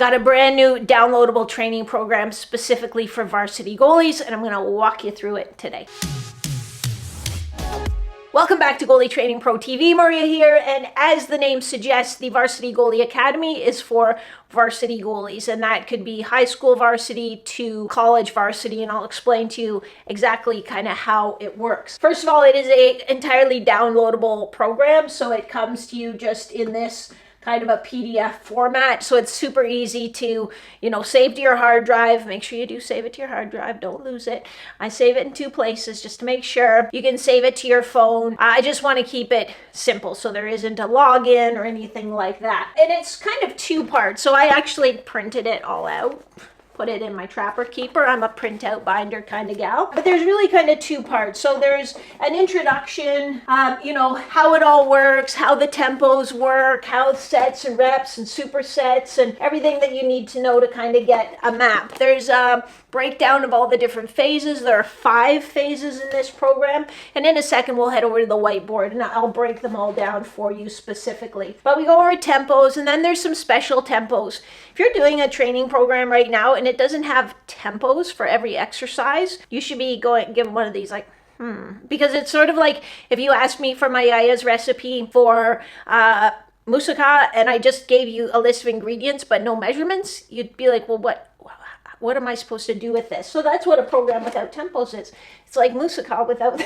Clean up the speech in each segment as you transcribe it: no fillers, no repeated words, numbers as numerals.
got a brand new downloadable training program specifically for varsity goalies, and I'm going to walk you through it today. Welcome back to Goalie Training Pro TV. Maria here, and as the name suggests, the Varsity Goalie Academy is for varsity goalies, and that could be high school varsity to college varsity, and I'll explain to you exactly kind of how it works. First of all, it is a entirely downloadable program, so it comes to you just in this kind of a PDF format, so it's super easy to, save to your hard drive. Make sure you do save it to your hard drive, don't lose it. I save it in 2 places just to make sure. You can save it to your phone. I just want to keep it simple so there isn't a login or anything like that. And it's kind of 2 parts, so I actually printed it all out. Put it in my Trapper Keeper. I'm a printout binder kind of gal. But there's really kind of 2 parts. So there's an introduction, how it all works, how the tempos work, how sets and reps and supersets and everything that you need to know to kind of get a map. There's a breakdown of all the different phases. There are 5 phases in this program. And in a second, we'll head over to the whiteboard and I'll break them all down for you specifically. But we go over tempos, and then there's some special tempos. If you're doing a training program right now and it doesn't have tempos for every exercise, you should be given one of these because it's sort of like if you asked me for my Yaya's recipe for moussaka and I just gave you a list of ingredients but no measurements, you'd be like, well, what am I supposed to do with this? So that's what a program without tempos is. It's like moussaka without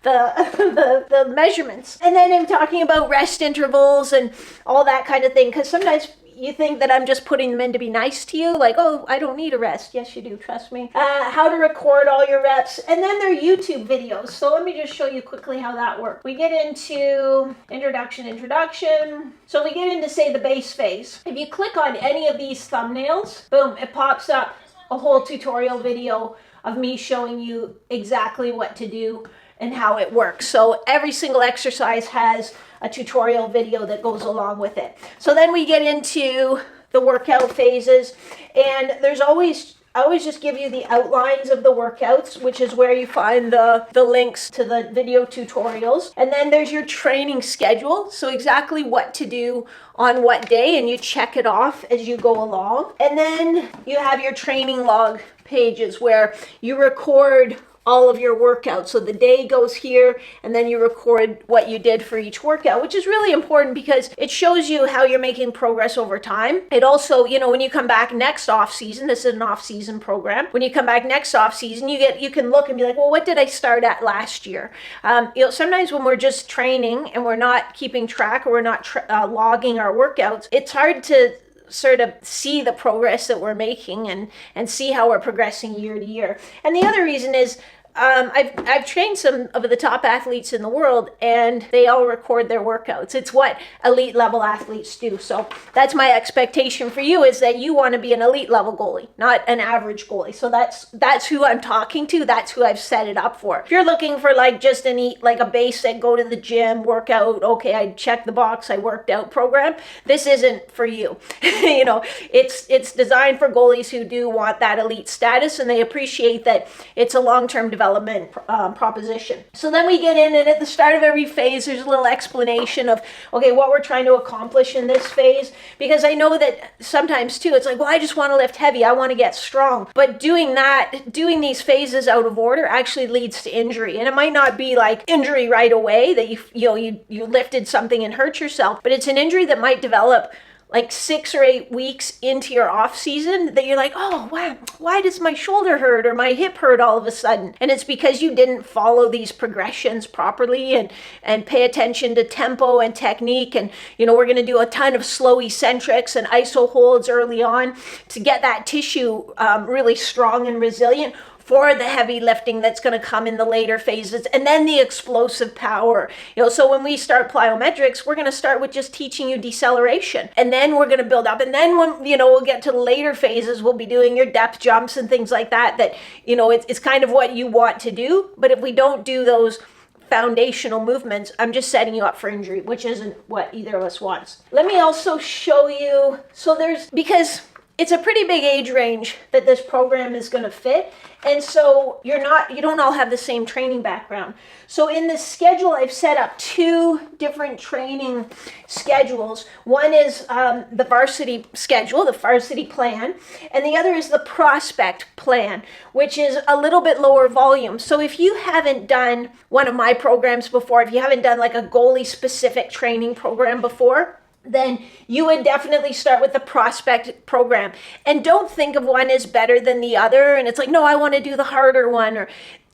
the measurements. And then I'm talking about rest intervals and all that kind of thing, because sometimes you think that I'm just putting them in to be nice to you, like, oh, I don't need a rest. Yes, you do, trust me. How to record all your reps, and then there are YouTube videos. So let me just show you quickly how that works. We get into introduction. So we get into, say, the base phase. If you click on any of these thumbnails, boom, it pops up a whole tutorial video of me showing you exactly what to do and how it works. So every single exercise has a tutorial video that goes along with it. So then we get into the workout phases, and I always just give you the outlines of the workouts, which is where you find the links to the video tutorials. And then there's your training schedule, so exactly what to do on what day, and you check it off as you go along. And then you have your training log pages where you record all of your workouts. So the day goes here, and then you record what you did for each workout, which is really important because it shows you how you're making progress over time. It also, when you come back next off season, this is an off season program. When you come back next off season, you can look and be like, well, what did I start at last year? Sometimes when we're just training and we're not keeping track or we're not logging our workouts, it's hard to sort of see the progress that we're making and see how we're progressing year to year. And the other reason is I've trained some of the top athletes in the world, and they all record their workouts. It's what elite level athletes do. So that's my expectation for you, is that you want to be an elite level goalie, not an average goalie. So that's who I'm talking to. That's who I've set it up for. If you're looking for just a basic go to the gym, workout, okay, I checked the box, I worked out program, this isn't for you. It's designed for goalies who do want that elite status, and they appreciate that it's a long-term development proposition. So then we get in, and at the start of every phase, there's a little explanation of, okay, what we're trying to accomplish in this phase. Because I know that sometimes too, it's like, well, I just want to lift heavy, I want to get strong. But doing these phases out of order actually leads to injury. And it might not be like injury right away that you lifted something and hurt yourself, but it's an injury that might develop like 6 or 8 weeks into your off season, that you're like, oh, wow, why does my shoulder hurt or my hip hurt all of a sudden? And it's because you didn't follow these progressions properly and pay attention to tempo and technique. And, we're going to do a ton of slow eccentrics and iso holds early on to get that tissue really strong and resilient for the heavy lifting that's going to come in the later phases, and then the explosive power. So when we start plyometrics, we're going to start with just teaching you deceleration, and then we're going to build up, and then when we'll get to the later phases, we'll be doing your depth jumps and things like that it's kind of what you want to do. But if we don't do those foundational movements, I'm just setting you up for injury, which isn't what either of us wants. Let me also show you, because it's a pretty big age range that this program is going to fit. And so you don't all have the same training background. So in the schedule, I've set up 2 different training schedules. One is the varsity schedule, the varsity plan, and the other is the prospect plan, which is a little bit lower volume. So if you haven't done one of my programs before, if you haven't done like a goalie specific training program before, then you would definitely start with the prospect program. And don't think of one as better than the other. And it's like, no, I want to do the harder one. Or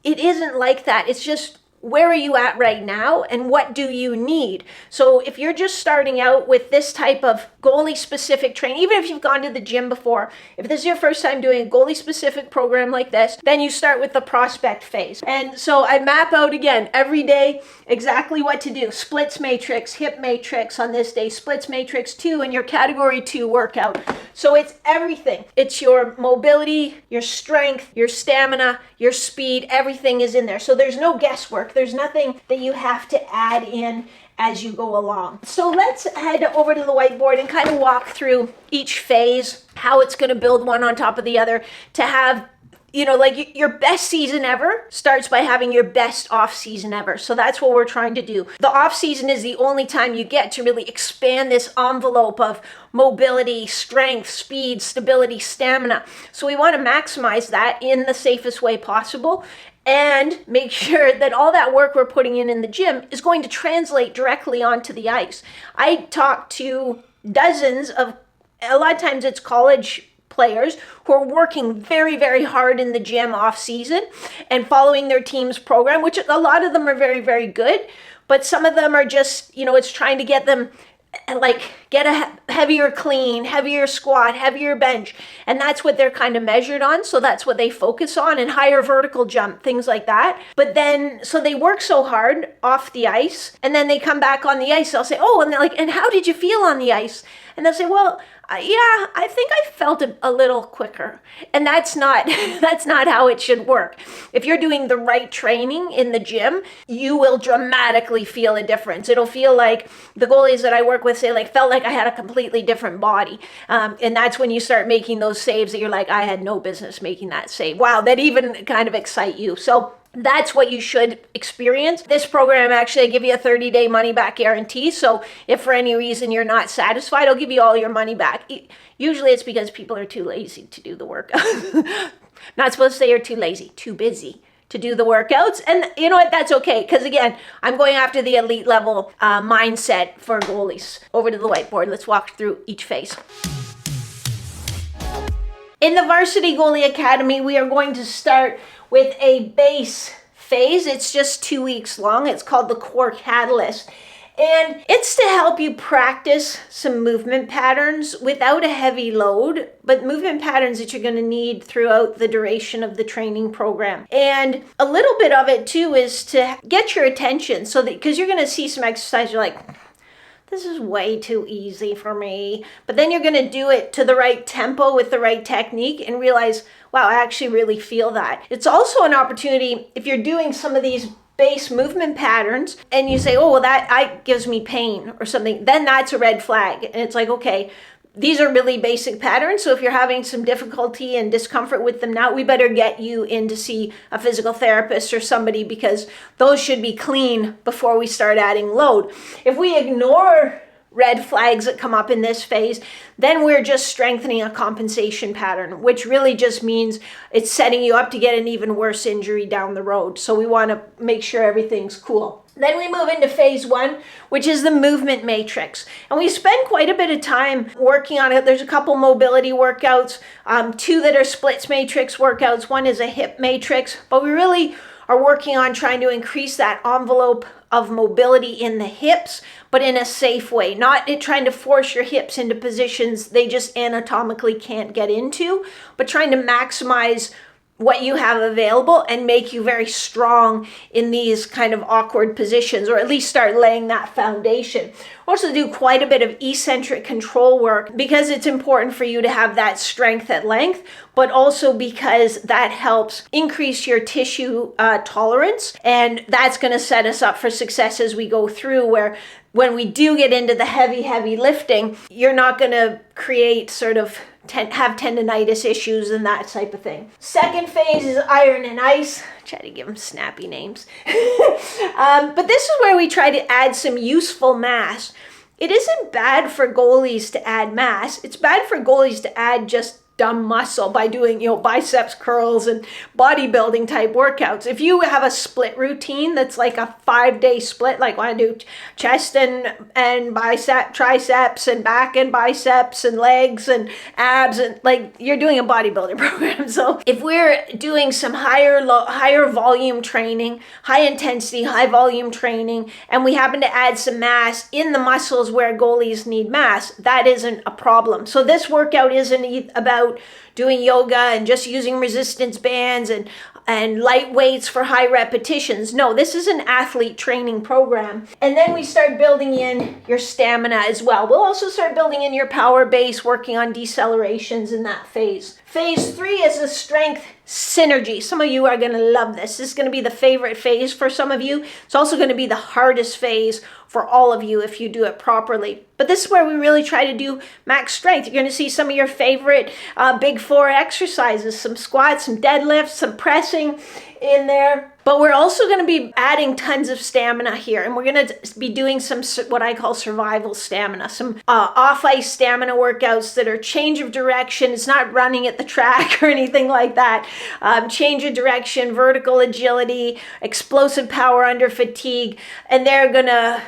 it isn't like that. It's just, where are you at right now and what do you need? So if you're just starting out with this type of goalie specific training, even if you've gone to the gym before, if this is your first time doing a goalie specific program like this, then you start with the prospect phase. And so I map out again every day exactly what to do. Splits matrix, hip matrix on this day, splits matrix 2 and your category 2 workout. So it's everything. It's your mobility, your strength, your stamina, your speed, everything is in there. So there's no guesswork. There's nothing that you have to add in as you go along. So let's head over to the whiteboard and kind of walk through each phase, how it's going to build one on top of the other to have, like your best season ever starts by having your best off season ever. So that's what we're trying to do. The off season is the only time you get to really expand this envelope of mobility, strength, speed, stability, stamina. So we want to maximize that in the safest way possible and make sure that all that work we're putting in the gym is going to translate directly onto the ice. I talk to dozens of, a lot of times it's college players who are working very, very hard in the gym off season and following their team's program, which a lot of them are very, very good, but some of them are just, it's trying to get them like get a heavier clean, heavier squat, heavier bench. And that's what they're kind of measured on. So that's what they focus on, and higher vertical jump, things like that. But then, so they work so hard off the ice and then they come back on the ice. They'll say, oh, and they're like, and how did you feel on the ice? And they'll say, well, yeah, I think I felt a little quicker. And that's not how it should work. If you're doing the right training in the gym, you will dramatically feel a difference. It'll feel like the goalies that I work with say, like, felt like I had a completely different body. And that's when you start making those saves that you're like, I had no business making that save. Wow, that even kind of excite you. So that's what you should experience. This program, actually, I give you a 30-day money-back guarantee. So if for any reason you're not satisfied, I'll give you all your money back. Usually it's because people are too lazy to do the workout. Not supposed to say you're too lazy, too busy to do the workouts. And you know what? That's okay. Because again, I'm going after the elite level mindset for goalies. Over to the whiteboard. Let's walk through each phase. In the Varsity Goalie Academy, we are going to start with a base phase. It's just 2 weeks long. It's called the Core Catalyst. And it's to help you practice some movement patterns without a heavy load, but movement patterns that you're going to need throughout the duration of the training program. And a little bit of it too is to get your attention, so that, because you're going to see some exercise, you're like, this is way too easy for me. But then you're going to do it to the right tempo with the right technique and realize, wow, I actually really feel that. It's also an opportunity if you're doing some of these base movement patterns and you say, oh, well, that gives me pain or something, then that's a red flag. And it's like, okay, these are really basic patterns. So if you're having some difficulty and discomfort with them now, we better get you in to see a physical therapist or somebody, because those should be clean before we start adding load. If we ignore red flags that come up in this phase, then we're just strengthening a compensation pattern, which really just means it's setting you up to get an even worse injury down the road. So we want to make sure everything's cool. Then we move into phase 1, which is the movement matrix. And we spend quite a bit of time working on it. There's a couple mobility workouts, 2 that are splits matrix workouts. 1 is a hip matrix, but we really are working on trying to increase that envelope of mobility in the hips, but in a safe way, not trying to force your hips into positions they just anatomically can't get into, but trying to maximize what you have available and make you very strong in these kind of awkward positions, or at least start laying that foundation. Also do quite a bit of eccentric control work, because it's important for you to have that strength at length, but also because that helps increase your tissue tolerance. And that's going to set us up for success as we go through, where when we do get into the heavy lifting, you're not going to create sort of have tendonitis issues and that type of thing. Second phase is iron and ice. Try to give them snappy names. But this is where we try to add some useful mass. It isn't bad for goalies to add mass. It's bad for goalies to add just dumb muscle by doing, biceps curls and bodybuilding type workouts. If you have a split routine that's like a 5-day split, like want to do chest and bicep, triceps and back and biceps and legs and abs, and like you're doing a bodybuilding program. So if we're doing some higher volume training, high intensity, high volume training, and we happen to add some mass in the muscles where goalies need mass, that isn't a problem. So this workout isn't about doing yoga and just using resistance bands and light weights for high repetitions. No, this is an athlete training program. And then we start building in your stamina as well. We'll also start building in your power base, working on decelerations in that phase. Phase 3 is a strength synergy. Some of you are going to love this. This is going to be the favorite phase for some of you. It's also going to be the hardest phase for all of you if you do it properly. But this is where we really try to do max strength. You're going to see some of your favorite big 4 exercises, some squats, some deadlifts, some pressing in there. But we're also going to be adding tons of stamina here, and we're going to be doing some what I call survival stamina, some off-ice stamina workouts that are change of direction. It's not running at the track or anything like that. Change of direction, vertical agility, explosive power under fatigue, and they're going to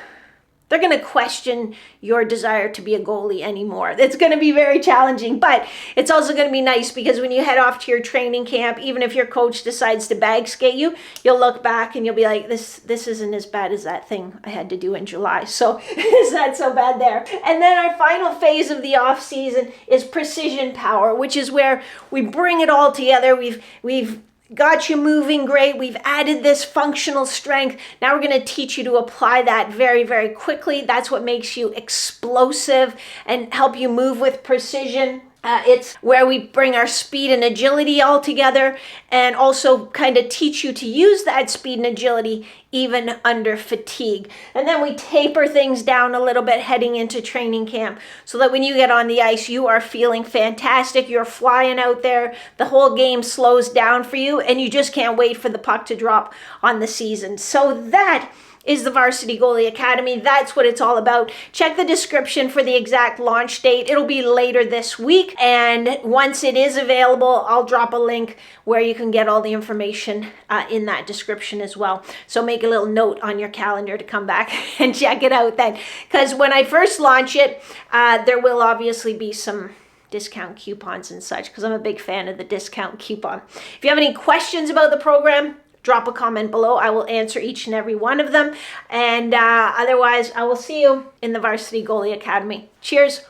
question your desire to be a goalie anymore. It's going to be very challenging, but it's also going to be nice because when you head off to your training camp, even if your coach decides to bag skate you, you'll look back and you'll be like, this isn't as bad as that thing I had to do in July. So it's not so bad there. And then our final phase of the off season is precision power, which is where we bring it all together. We've got you moving great. We've added this functional strength. Now we're going to teach you to apply that very, very quickly. That's what makes you explosive and help you move with precision. It's where we bring our speed and agility all together and also kind of teach you to use that speed and agility even under fatigue. And then we taper things down a little bit heading into training camp so that when you get on the ice, you are feeling fantastic. You're flying out there. The whole game slows down for you and you just can't wait for the puck to drop on the season. So that is the Varsity Goalie Academy. That's what it's all about. Check the description for the exact launch date. It'll be later this week. And once it is available, I'll drop a link where you can get all the information in that description as well. So make a little note on your calendar to come back and check it out then. Because when I first launch it, there will obviously be some discount coupons and such because I'm a big fan of the discount coupon. If you have any questions about the program, drop a comment below. I will answer each and every one of them. And otherwise, I will see you in the Varsity Goalie Academy. Cheers.